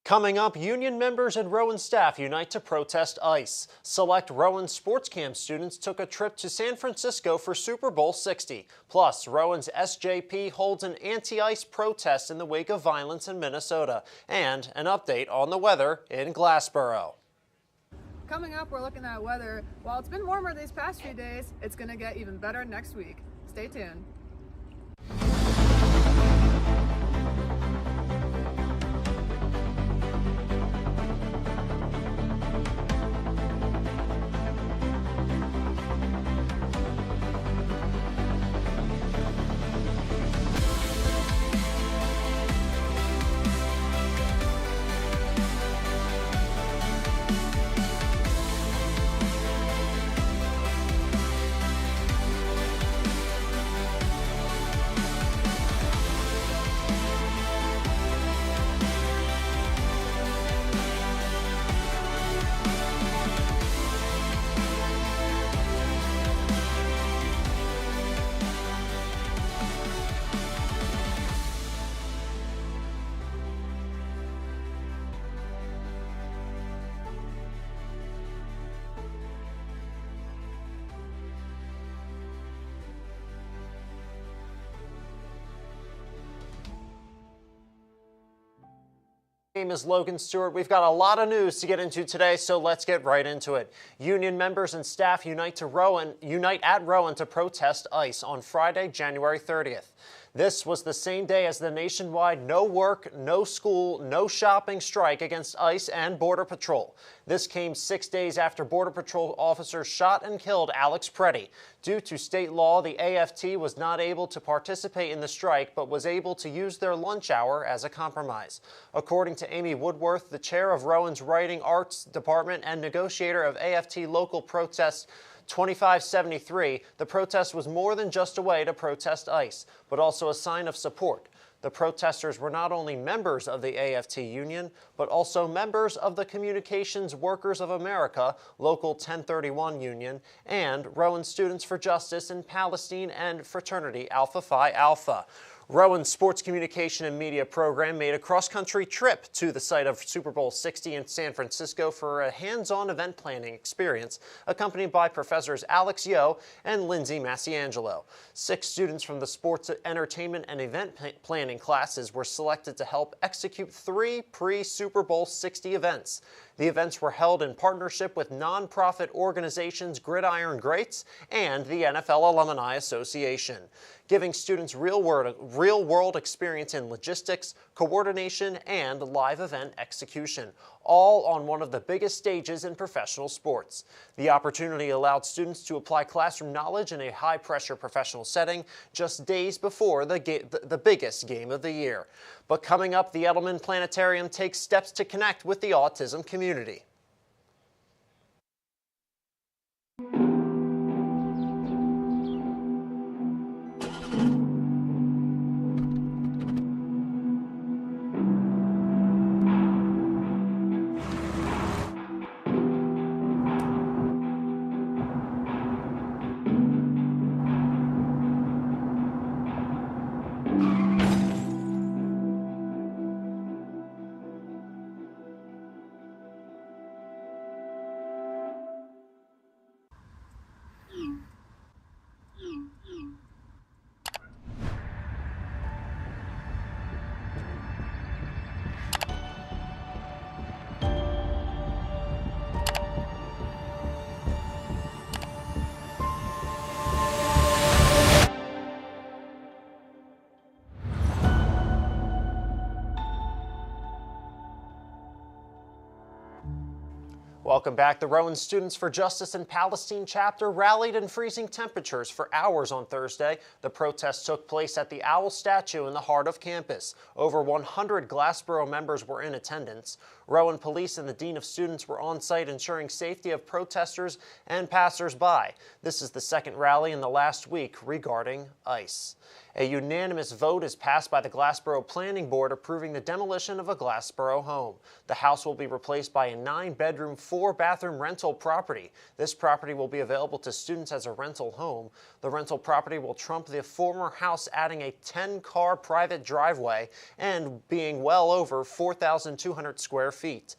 Coming up, union members and Rowan staff unite to protest ICE. Select Rowan sports camp students took a trip to San Francisco for Super Bowl 60. Plus, Rowan's SJP holds an anti-ICE protest in the wake of violence in Minnesota. And an update on the weather in Glassboro. Coming up, we're looking at weather. While it's been warmer these past few days, it's going to get even better next week. Stay tuned. My name is Logan Stewart. We've got a lot of news to get into today, so let's get right into it. Union members and staff unite at Rowan to protest ICE on Friday, January 30th. This was the same day as the nationwide no work, no school, no shopping strike against ICE and Border Patrol. This came 6 days after Border Patrol officers shot and killed Alex Preddy. Due to state law, the AFT was not able to participate in the strike, but was able to use their lunch hour as a compromise. According to Amy Woodworth, the chair of Rowan's Writing Arts Department and negotiator of AFT Local Protest 2573, the protest was more than just a way to protest ICE, but also a sign of support. The protesters were not only members of the AFT union, but also members of the Communications Workers of America, Local 1031 union, and Rowan Students for Justice in Palestine and Fraternity Alpha Phi Alpha. Rowan's sports communication and media program made a cross-country trip to the site of Super Bowl 60 in San Francisco for a hands-on event planning experience, accompanied by professors Alex Yo and Lindsay Massiangelo. 6 students from the sports, entertainment, and event planning classes were selected to help execute 3 pre-Super Bowl 60 events. The events were held in partnership with nonprofit organizations Gridiron Greats and the NFL Alumni Association, giving students real-world experience in logistics, coordination, and live event execution, all on one of the biggest stages in professional sports. The opportunity allowed students to apply classroom knowledge in a high-pressure professional setting just days before the biggest game of the year. But coming up, the Edelman Planetarium takes steps to connect with the autism community. Welcome back. The Rowan Students for Justice in Palestine chapter rallied in freezing temperatures for hours on Thursday. The protest took place at the Owl statue in the heart of campus. Over 100 Glassboro members were in attendance. Rowan police and the dean of students were on site ensuring safety of protesters and passers-by. This is the second rally in the last week regarding ICE. A unanimous vote is passed by the Glassboro Planning Board approving the demolition of a Glassboro home. The house will be replaced by a 9-bedroom, 4-bathroom rental property. This property will be available to students as a rental home. The rental property will trump the former house, adding a 10-car private driveway and being well over 4,200 square feet.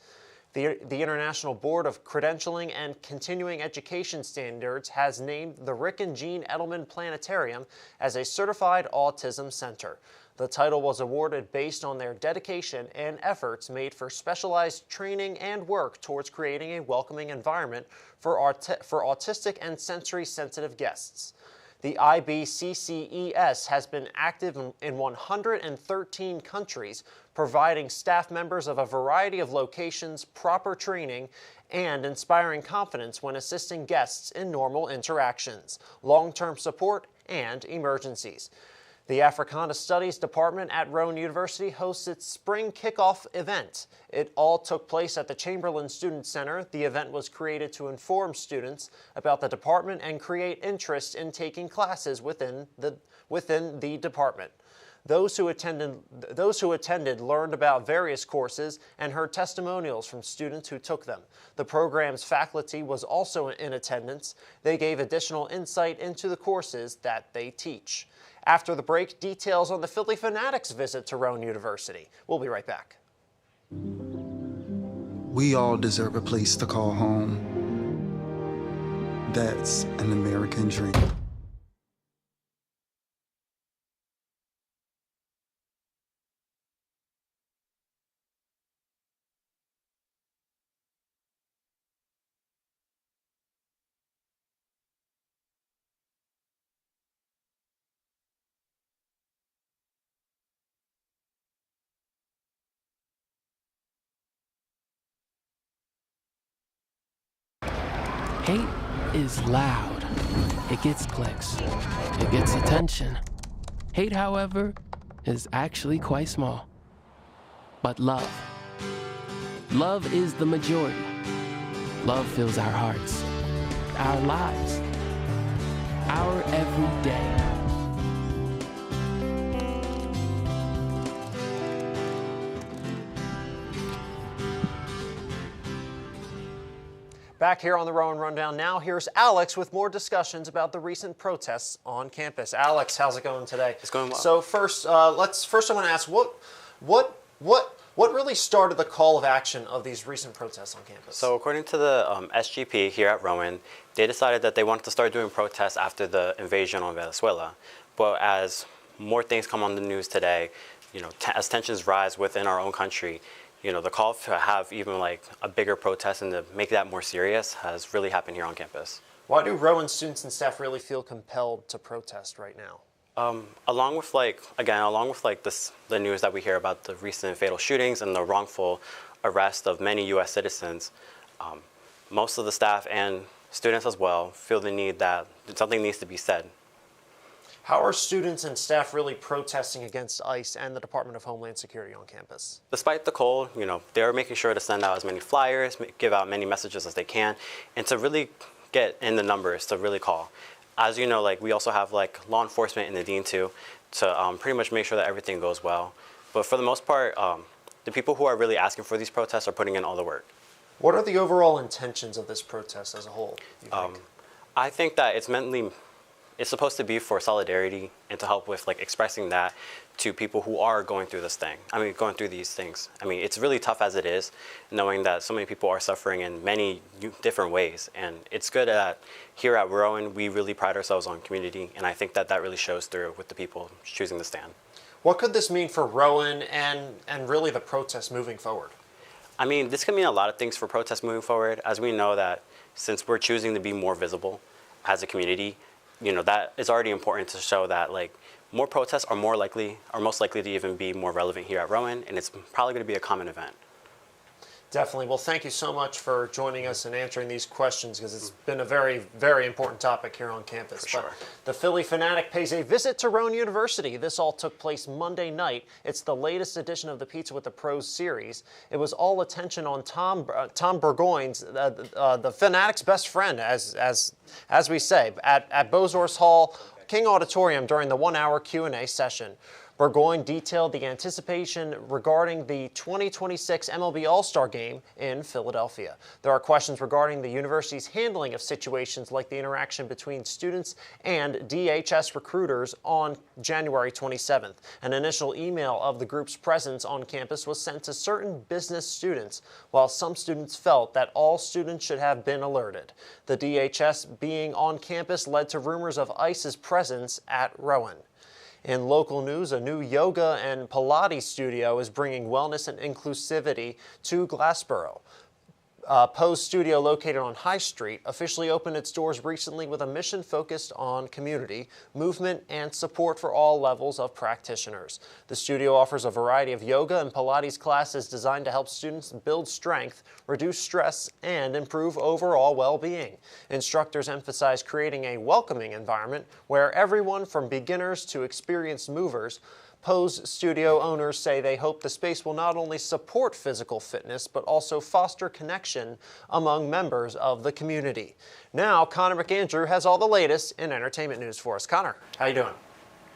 The International Board of Credentialing and Continuing Education Standards has named the Rick and Jean Edelman Planetarium as a certified autism center. The title was awarded based on their dedication and efforts made for specialized training and work towards creating a welcoming environment for autistic and sensory-sensitive guests. The IBCCES has been active in 113 countries, providing staff members of a variety of locations proper training and inspiring confidence when assisting guests in normal interactions, long-term support, and emergencies. The Africana Studies Department at Rowan University hosts its spring kickoff event. It all took place at the Chamberlain Student Center. The event was created to inform students about the department and create interest in taking classes within the department. Those who attended learned about various courses and heard testimonials from students who took them. The program's faculty was also in attendance. They gave additional insight into the courses that they teach. After the break, details on the Philly Fanatics' visit to Rowan University. We'll be right back. We all deserve a place to call home. That's an American dream. Hate is loud. It gets clicks. It gets attention. Hate, however, is actually quite small. But love is the majority. Love fills our hearts, our lives, our every day. Back here on the Rowan Rundown now, here's Alex with more discussions about the recent protests on campus. Alex, how's it going today? It's going well. So first I want to ask what really started the call of action of these recent protests on campus? So according to the SGP here at Rowan, they decided that they wanted to start doing protests after the invasion on Venezuela. But as more things come on the news today, as tensions rise within our own country, the call to have even like a bigger protest and to make that more serious has really happened here on campus. Why do Rowan students and staff really feel compelled to protest right now? Along with the news that we hear about the recent fatal shootings and the wrongful arrest of many U.S. citizens, most of the staff and students as well feel the need that something needs to be said. How are students and staff really protesting against ICE and the Department of Homeland Security on campus? Despite the cold, they're making sure to send out as many flyers, give out many messages as they can, and to really get in the numbers to really call. As you know, we also have law enforcement in the Dean too, to pretty much make sure that everything goes well. But for the most part, the people who are really asking for these protests are putting in all the work. What are the overall intentions of this protest as a whole, you think? I think that it's supposed to be for solidarity and to help with expressing that to people who are going through these things. It's really tough as it is, knowing that so many people are suffering in many different ways. And it's good that here at Rowan, we really pride ourselves on community. And I think that really shows through with the people choosing to stand. What could this mean for Rowan and really the protests moving forward? This could mean a lot of things for protests moving forward, as we know that since we're choosing to be more visible as a community, that is already important to show that more protests are most likely to even be more relevant here at Rowan, and it's probably going to be a common event. Definitely. Well, thank you so much for joining us and answering these questions, because it's been a very, very important topic here on campus. For sure. But the Philly Fanatic pays a visit to Rowan University. This all took place Monday night. It's the latest edition of the Pizza with the Pros series. It was all attention on Tom Burgoyne's, the Fanatic's best friend, as we say, at Bozor's Hall King Auditorium during the one-hour Q&A session. Burgoyne detailed the anticipation regarding the 2026 MLB All-Star Game in Philadelphia. There are questions regarding the university's handling of situations like the interaction between students and DHS recruiters on January 27th. An initial email of the group's presence on campus was sent to certain business students, while some students felt that all students should have been alerted. The DHS being on campus led to rumors of ICE's presence at Rowan. In local news, a new yoga and Pilates studio is bringing wellness and inclusivity to Glassboro. Poe's studio, located on High Street, officially opened its doors recently with a mission focused on community, movement, and support for all levels of practitioners. The studio offers a variety of yoga and Pilates classes designed to help students build strength, reduce stress, and improve overall well-being. Instructors emphasize creating a welcoming environment where everyone from beginners to experienced movers. Poe's studio owners say they hope the space will not only support physical fitness, but also foster connection among members of the community. Now, Connor McAndrew has all the latest in entertainment news for us. Connor, how you doing?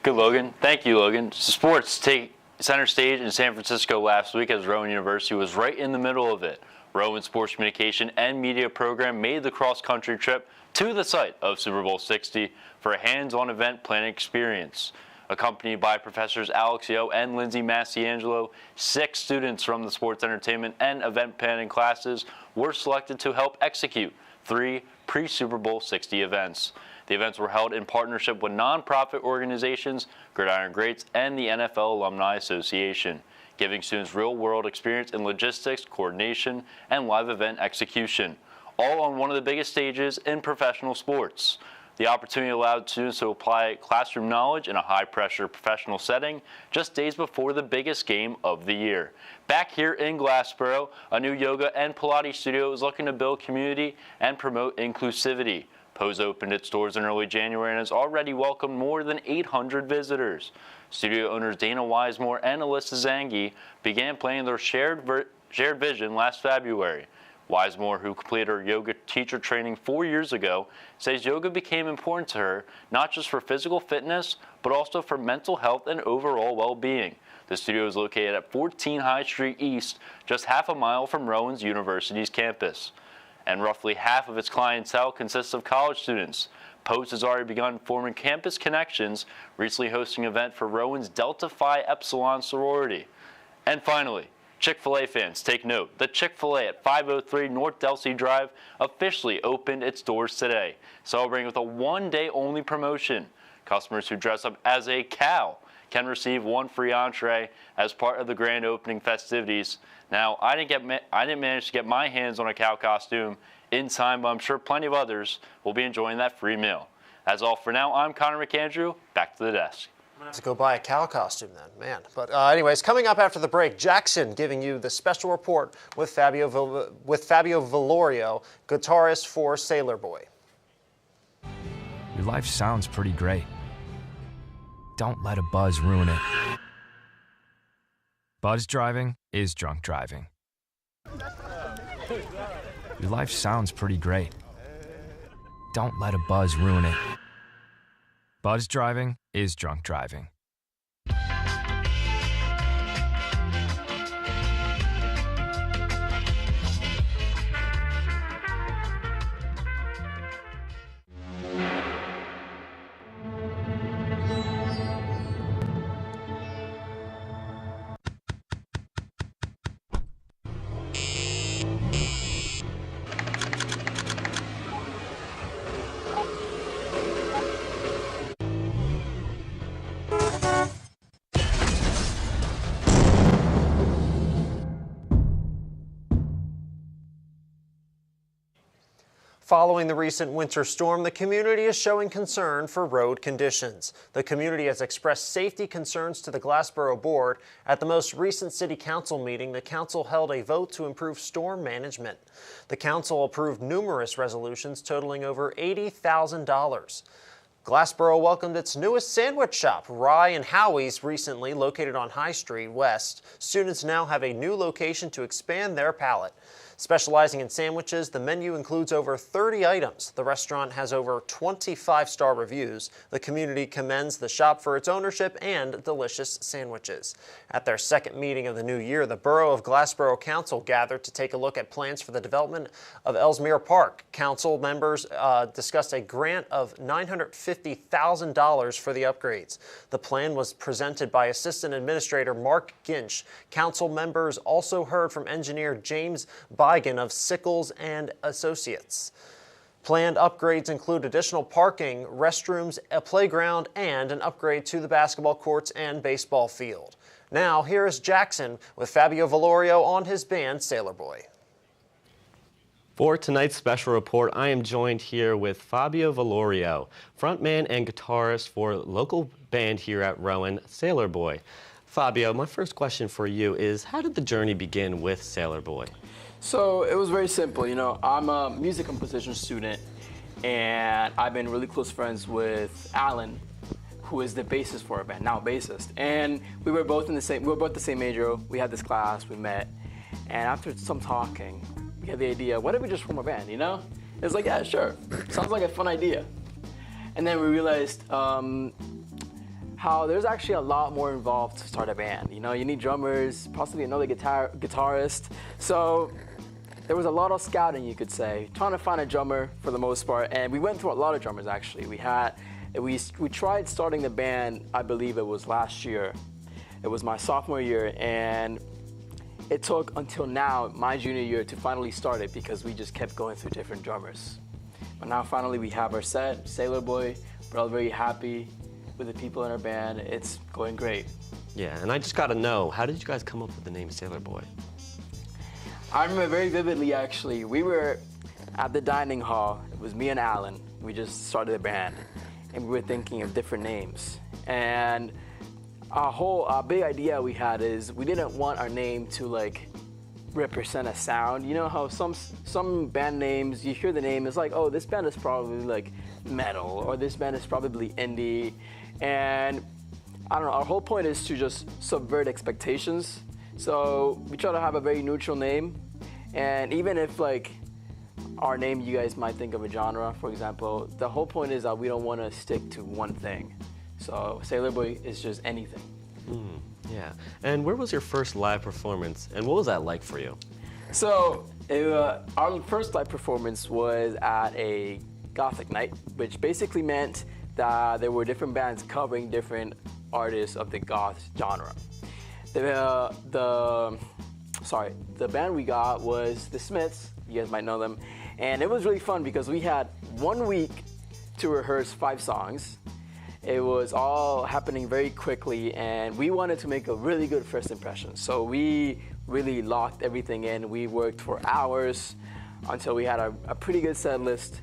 Good, Logan. Thank you, Logan. Sports take center stage in San Francisco last week as Rowan University was right in the middle of it. Rowan Sports Communication and Media Program made the cross-country trip to the site of Super Bowl 60 for a hands-on event planning experience. Accompanied by Professors Alex Yo and Lindsay Massiangelo, 6 students from the sports entertainment and event planning classes were selected to help execute 3 pre-Super Bowl 60 events. The events were held in partnership with nonprofit organizations, Gridiron Greats, and the NFL Alumni Association, giving students real-world experience in logistics, coordination, and live event execution, all on one of the biggest stages in professional sports. The opportunity allowed students to apply classroom knowledge in a high-pressure professional setting just days before the biggest game of the year. Back here in Glassboro, a new yoga and Pilates studio is looking to build community and promote inclusivity. Poe's opened its doors in early January and has already welcomed more than 800 visitors. Studio owners Dana Wisemore and Alyssa Zangi began planning their shared vision last February. Wisemore, who completed her yoga teacher training 4 years ago, says yoga became important to her, not just for physical fitness, but also for mental health and overall well-being. The studio is located at 14 High Street East, just half a mile from Rowan's University's campus. And roughly half of its clientele consists of college students. Post has already begun forming campus connections, recently hosting an event for Rowan's Delta Phi Epsilon sorority. And finally, Chick-fil-A fans, take note. The Chick-fil-A at 503 North Delsey Drive officially opened its doors today, celebrating with a one-day only promotion. Customers who dress up as a cow can receive 1 free entree as part of the grand opening festivities. Now, I didn't manage to get my hands on a cow costume in time, but I'm sure plenty of others will be enjoying that free meal. That's all for now. I'm Connor McAndrew. Back to the desk. I'm going to have to go buy a cow costume then, man. But anyways, coming up after the break, Jackson giving you the special report with Fabio Villorio, guitarist for Sailor Boy. Your life sounds pretty great. Don't let a buzz ruin it. Buzz driving is drunk driving. Your life sounds pretty great. Don't let a buzz ruin it. Buzz driving is drunk driving. Following the recent winter storm, the community is showing concern for road conditions. The community has expressed safety concerns to the Glassboro Board. At the most recent City Council meeting, the council held a vote to improve storm management. The council approved numerous resolutions totaling over $80,000. Glassboro welcomed its newest sandwich shop, Rye and Howie's, recently located on High Street West. Students now have a new location to expand their palate. Specializing in sandwiches, the menu includes over 30 items. The restaurant has over 25-star reviews. The community commends the shop for its ownership and delicious sandwiches. At their second meeting of the new year, the Borough of Glassboro Council gathered to take a look at plans for the development of Ellesmere Park. Council members discussed a grant of $950,000 for the upgrades. The plan was presented by Assistant Administrator Mark Ginch. Council members also heard from engineer James Bigan of Sickles and Associates. Planned upgrades include additional parking, restrooms, a playground, and an upgrade to the basketball courts and baseball field. Now, here is Jackson with Fabio Valorio on his band Sailor Boy. For tonight's special report, I am joined here with Fabio Valorio, frontman and guitarist for local band here at Rowan, Sailor Boy. Fabio, my first question for you is, how did the journey begin with Sailor Boy? So it was very simple. You know, I'm a music composition student, and I've been really close friends with Alan, who is the bassist for our band, now bassist. And we were both the same major. We had this class, we met, and after some talking, we had the idea, what if we just form a band, you know? It was like, yeah, sure, sounds like a fun idea. And then we realized how there's actually a lot more involved to start a band. You know, you need drummers, possibly another guitarist. So there was a lot of scouting, you could say, trying to find a drummer for the most part. And we went through a lot of drummers, actually. We tried starting the band, I believe it was last year. It was my sophomore year, and it took until now, my junior year, to finally start it because we just kept going through different drummers. But now finally we have our set, Sailor Boy. We're all very happy with the people in our band. It's going great. Yeah, and I just got to know, how did you guys come up with the name Sailor Boy? I remember very vividly, actually. We were at the dining hall. It was me and Alan. We just started the band, and we were thinking of different names. And our big idea we had is we didn't want our name to like represent a sound. You know how some band names, you hear the name, it's like, oh, this band is probably like metal, or this band is probably indie. And I don't know, our whole point is to just subvert expectations. So we try to have a very neutral name. And even if like our name, you guys might think of a genre, for example, the whole point is that we don't want to stick to one thing. So Sailor Boy is just anything. Yeah. And where was your first live performance, and what was that like for you? So our first live performance was at a Gothic night, which basically meant that there were different bands covering different artists of the goth genre. The band we got was the Smiths. You guys might know them. And it was really fun because we had 1 week to rehearse 5 songs. It was all happening very quickly, and we wanted to make a really good first impression. So we really locked everything in. We worked for hours until we had a pretty good set list.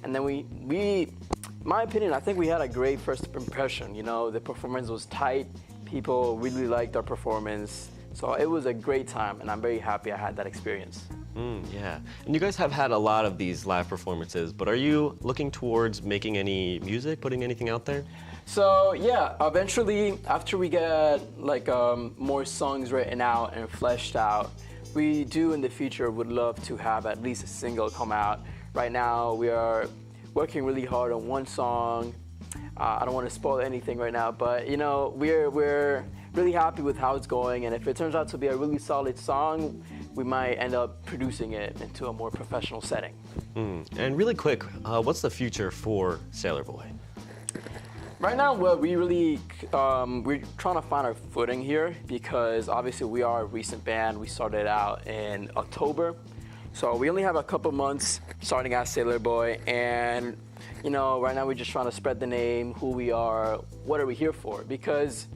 And then in my opinion, I think we had a great first impression. You know, the performance was tight. People really liked our performance. So it was a great time, and I'm very happy I had that experience. Yeah. And you guys have had a lot of these live performances, but are you looking towards making any music, putting anything out there? So yeah, eventually, after we get like more songs written out and fleshed out, we do in the future would love to have at least a single come out. Right now, we are working really hard on one song. I don't want to spoil anything right now, but you know, we're really happy with how it's going, and if it turns out to be a really solid song, we might end up producing it into a more professional setting. And really quick, what's the future for Sailor Boy? Right now, we're trying to find our footing here because obviously we are a recent band. We started out in October, so we only have a couple months starting as Sailor Boy, and you know, right now we're just trying to spread the name, who we are, what are we here for, because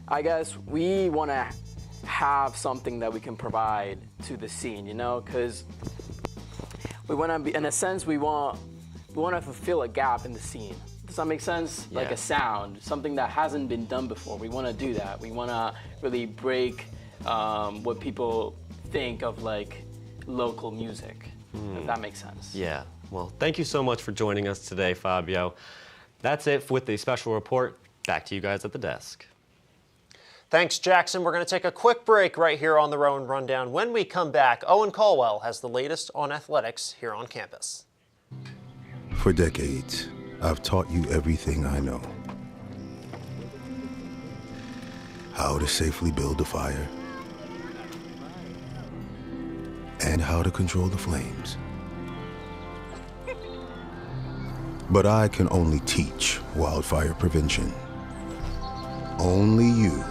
I guess we want to have something that we can provide to the scene, you know, because we want to be, in a sense, we want to fulfill a gap in the scene. Does that make sense? Yeah. Like a sound, something that hasn't been done before. We want to do that. We want to really break what people think of like local music, if that makes sense. Yeah. Well, thank you so much for joining us today, Fabio. That's it with the special report. Back to you guys at the desk. Thanks, Jackson. We're going to take a quick break right here on the Rowan Rundown. When we come back, Owen Caldwell has the latest on athletics here on campus. For decades, I've taught you everything I know. How to safely build a fire, and how to control the flames. But I can only teach wildfire prevention. Only you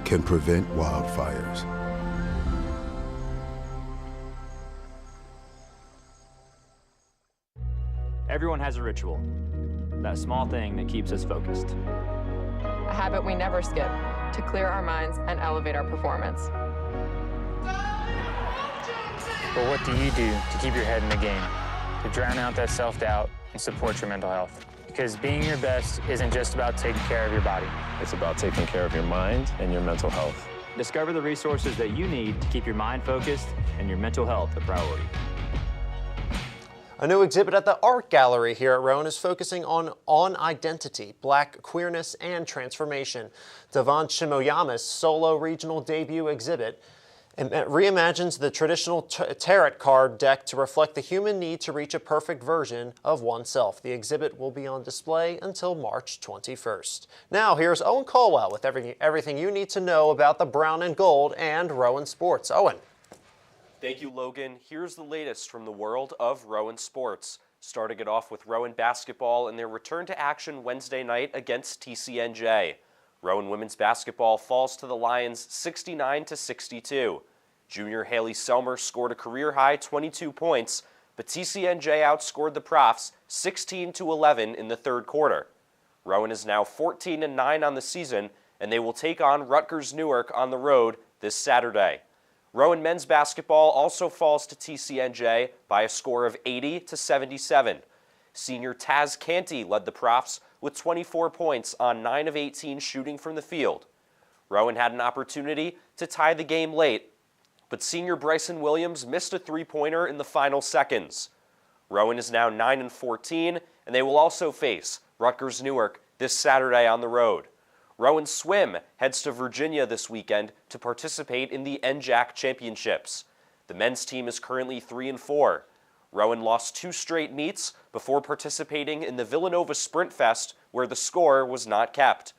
can prevent wildfires. Everyone has a ritual, that small thing that keeps us focused. A habit we never skip to clear our minds and elevate our performance. But what do you do to keep your head in the game, to drown out that self-doubt and support your mental health? Because being your best isn't just about taking care of your body. It's about taking care of your mind and your mental health. Discover the resources that you need to keep your mind focused and your mental health a priority. A new exhibit at the Art Gallery here at Rowan is focusing on identity, Black queerness, and transformation. Devon Shimoyama's solo regional debut exhibit reimagines the traditional tarot card deck to reflect the human need to reach a perfect version of oneself. The exhibit will be on display until March 21st. Now, here's Owen Caldwell with everything you need to know about the brown and gold and Rowan sports. Owen. Thank you, Logan. Here's the latest from the world of Rowan sports. Starting it off with Rowan basketball and their return to action Wednesday night against TCNJ. Rowan women's basketball falls to the Lions 69-62. Junior Haley Selmer scored a career-high 22 points, but TCNJ outscored the Profs 16-11 in the third quarter. Rowan is now 14-9 on the season, and they will take on Rutgers Newark on the road this Saturday. Rowan men's basketball also falls to TCNJ by a score of 80-77. Senior Taz Canty led the Profs with 24 points on 9 of 18 shooting from the field. Rowan had an opportunity to tie the game late, but senior Bryson Williams missed a three-pointer in the final seconds. Rowan is now 9-14, and they will also face Rutgers Newark this Saturday on the road. Rowan Swim heads to Virginia this weekend to participate in the NJAC Championships. The men's team is currently 3-4. Rowan lost 2 straight meets before participating in the Villanova Sprint Fest, where the score was not kept.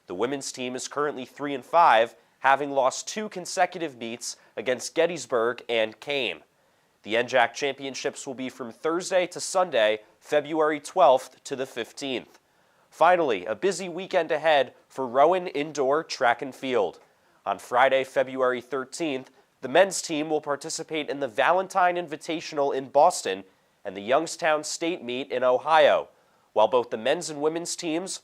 The women's team is currently 3-5, having lost 2 consecutive meets against Gettysburg and Kane. The NJAC Championships will be from Thursday to Sunday, February 12th to the 15th. Finally, a busy weekend ahead for Rowan Indoor Track and Field. On Friday, February 13th, the men's team will participate in the Valentine Invitational in Boston and the Youngstown State Meet in Ohio, while both the men's and women's teams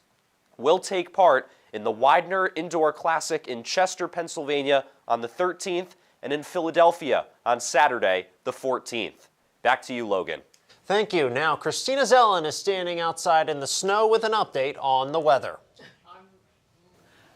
will take part in the Widener Indoor Classic in Chester, Pennsylvania on the 13th and in Philadelphia on Saturday, the 14th. Back to you, Logan. Thank you. Now, Christina Zellen is standing outside in the snow with an update on the weather.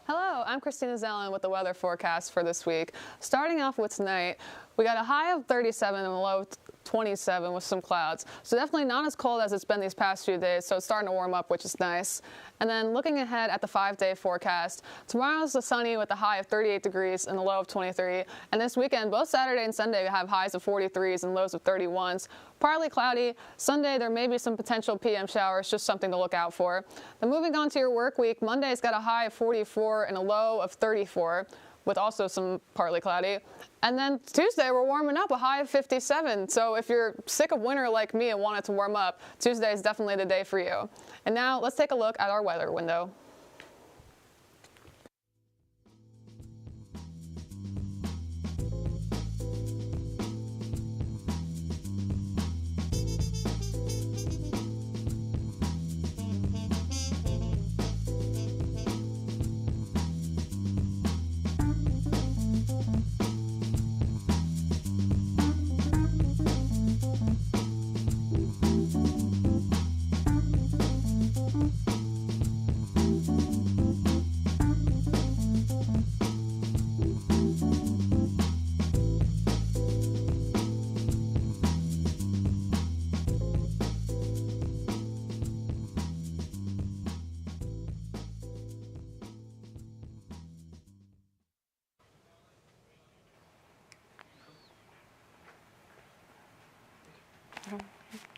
Hello, I'm Christina Zellen with the weather forecast for this week. Starting off with tonight, we got a high of 37 and a low of 27 with some clouds. So definitely not as cold as it's been these past few days, so it's starting to warm up, which is nice. And then looking ahead at the 5-day forecast, tomorrow's sunny with a high of 38 degrees and a low of 23. And this weekend, both Saturday and Sunday, we have highs of 43s and lows of 31s. Partly cloudy. Sunday, there may be some potential PM showers, just something to look out for. Then moving on to your work week, Monday's got a high of 44 and a low of 34. With also some partly cloudy. And then Tuesday, we're warming up, a high of 57. So if you're sick of winter like me and want it to warm up, Tuesday is definitely the day for you. And now let's take a look at our weather window.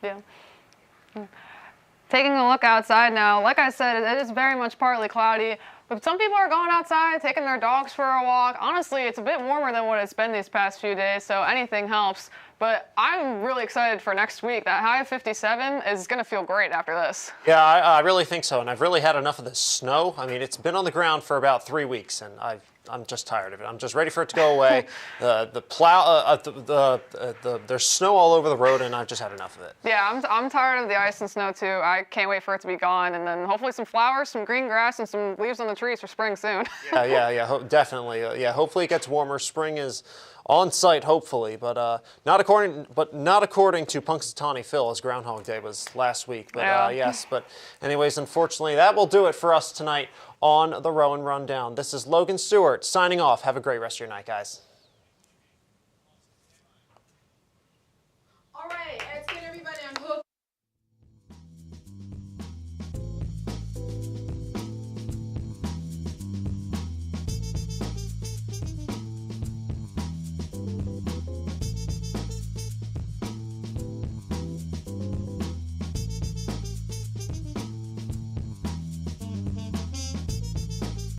Yeah. Taking a look outside now, like I said, it is very much partly cloudy, but some people are going outside, taking their dogs for a walk. Honestly, it's a bit warmer than what it's been these past few days, so anything helps. But I'm really excited for next week. That high of 57 is going to feel great after this. Yeah, I really think so, and I've really had enough of this snow. I mean, it's been on the ground for about 3 weeks, and I'm just tired of it. I'm just ready for it to go away. There's snow all over the road, and I've just had enough of it. Yeah, I'm tired of the ice and snow too. I can't wait for it to be gone, and then hopefully some flowers, some green grass, and some leaves on the trees for spring soon. Yeah, definitely. Yeah, hopefully it gets warmer. Spring is on site, hopefully, but not according to Punxsutawney Phil, as Groundhog Day was last week. But yes, but anyways, unfortunately, that will do it for us tonight on the Rowan Rundown. This is Logan Stewart signing off. Have a great rest of your night, guys.